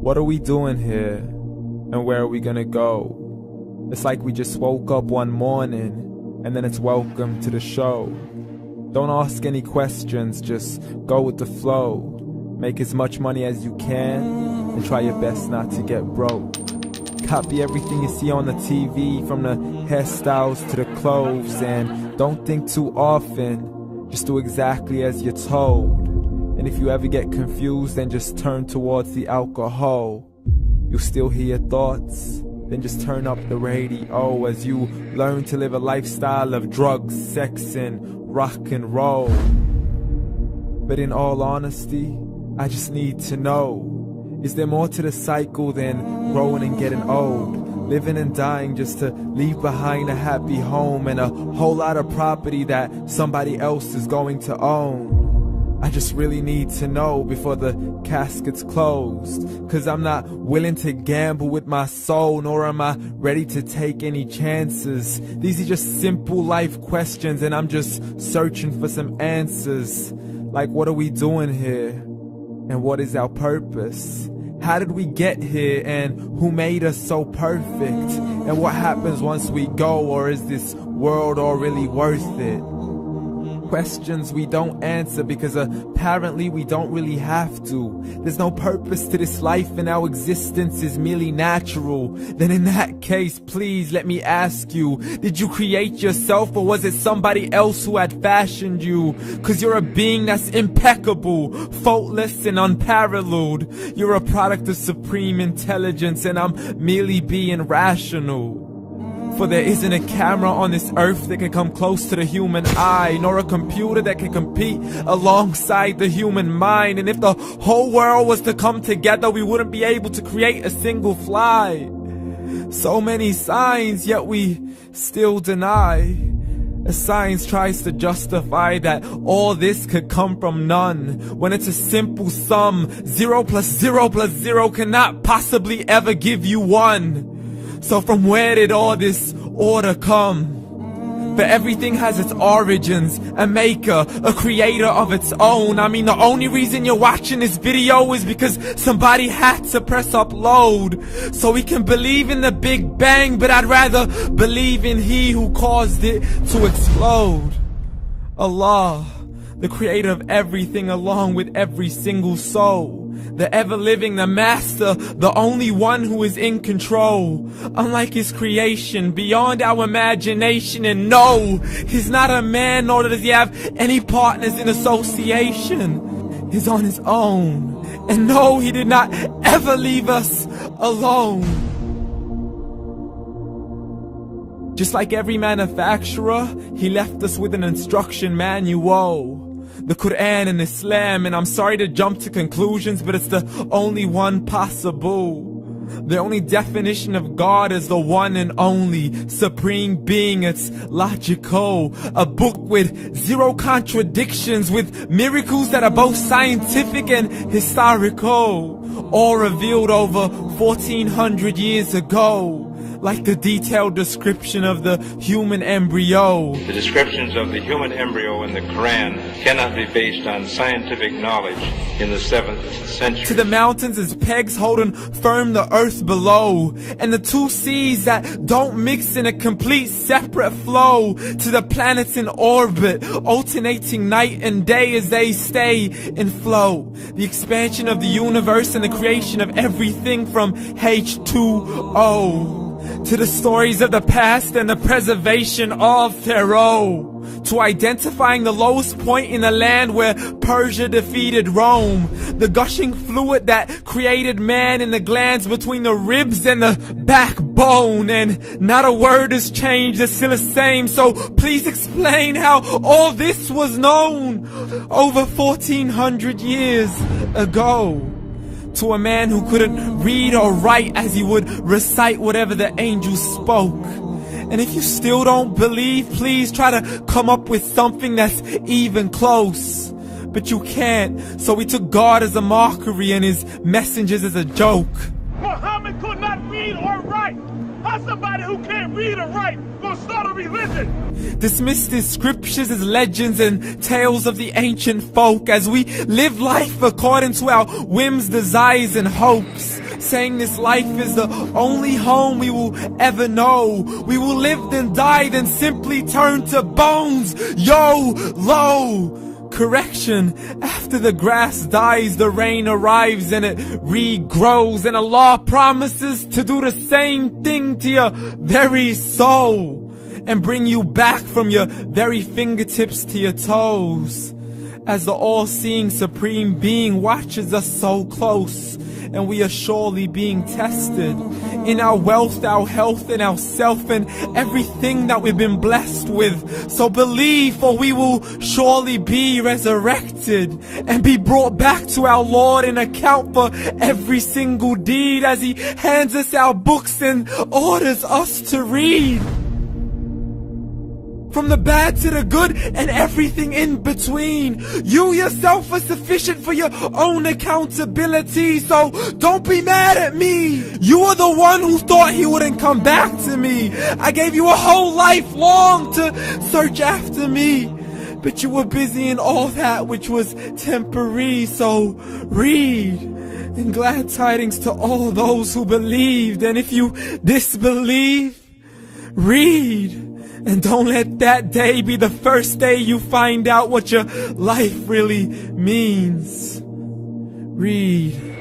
What are we doing here? And where are we gonna go? It's like we just woke up one morning and then it's welcome to the show. Don't ask any questions, just go with the flow. Make as much money as you can and try your best not to get broke. Copy everything you see on the TV, from the hairstyles to the clothes, and don't think too often, just do exactly as you're told. And if you ever get confused, then just turn towards the alcohol. You'll still hear your thoughts, then just turn up the radio as you learn to live a lifestyle of drugs, sex, and rock and roll. But in all honesty, I just need to know, is there more to the cycle than growing and getting old? Living and dying just to leave behind a happy home and a whole lot of property that somebody else is going to own. I just really need to know before the casket's closed, 'cause I'm not willing to gamble with my soul, nor am I ready to take any chances. These are just simple life questions and I'm just searching for some answers. Like, what are we doing here? And what is our purpose? How did we get here, and who made us so perfect? And what happens once we go, or is this world all really worth it? Questions we don't answer because apparently we don't really have to. There's no purpose to this life and our existence is merely natural. Then in that case, please let me ask you, did you create yourself, or was it somebody else who had fashioned you? 'Cause you're a being that's impeccable, faultless and unparalleled. You're a product of supreme intelligence and I'm merely being rational. For there isn't a camera on this earth that can come close to the human eye, nor a computer that can compete alongside the human mind. And if the whole world was to come together, we wouldn't be able to create a single fly. So many signs, yet we still deny. As science tries to justify that all this could come from none, when it's a simple sum. 0 plus 0 plus 0 cannot possibly ever give you 1. So from where did all this order come? But everything has its origins, a maker, a creator of its own. I mean, the only reason you're watching this video is because somebody had to press upload. So we can believe in the Big Bang, but I'd rather believe in He who caused it to explode. Allah, the creator of everything along with every single soul. The ever-living, the master, the only one who is in control. Unlike his creation, beyond our imagination. And no, he's not a man, nor does he have any partners in association. He's on his own. And no, he did not ever leave us alone. Just like every manufacturer, he left us with an instruction manual. The Quran and Islam, and I'm sorry to jump to conclusions, but it's the only one possible. The only definition of God is the one and only supreme being. It's logical, a book with 0 contradictions, with miracles that are both scientific and historical, all revealed over 1400 years ago. Like the detailed description of the human embryo. The descriptions of the human embryo in the Quran cannot be based on scientific knowledge in the 7th century. To the mountains as pegs holding firm the earth below, and the 2 seas that don't mix in a complete separate flow. To the planets in orbit, alternating night and day as they stay in flow. The expansion of the universe and the creation of everything from H2O. To the stories of the past and the preservation of Pharaoh. To identifying the lowest point in the land where Persia defeated Rome. The gushing fluid that created man in the glands between the ribs and the backbone. And not a word has changed, it's still the same. So please explain how all this was known over 1400 years ago. To a man who couldn't read or write as he would recite whatever the angels spoke. And if you still don't believe, please try to come up with something that's even close. But you can't, so we took God as a mockery and his messengers as a joke. Muhammad could not read or write. How's somebody who can't read or write gonna start a religion? Dismissed his scriptures as legends and tales of the ancient folk as we live life according to our whims, desires, and hopes. saying this life is the only home we will ever know. We will live then die, then simply turn to bones. YOLO! Correction, after the grass dies, the rain arrives and it regrows, and Allah promises to do the same thing to your very soul and bring you back from your very fingertips to your toes, as the all-seeing supreme being watches us so close, and we are surely being tested in our wealth, our health, and our self, and everything that we've been blessed with. So believe, for we will surely be resurrected and be brought back to our Lord and account for every single deed, as He hands us our books and orders us to read. From the bad to the good and everything in between. You yourself are sufficient for your own accountability, so don't be mad at me. You are the one who thought He wouldn't come back to me. I gave you a whole life long to search after me, but you were busy in all that which was temporary. So read, and glad tidings to all those who believed. And if you disbelieve, read. And don't let that day be the first day you find out what your life really means. Read.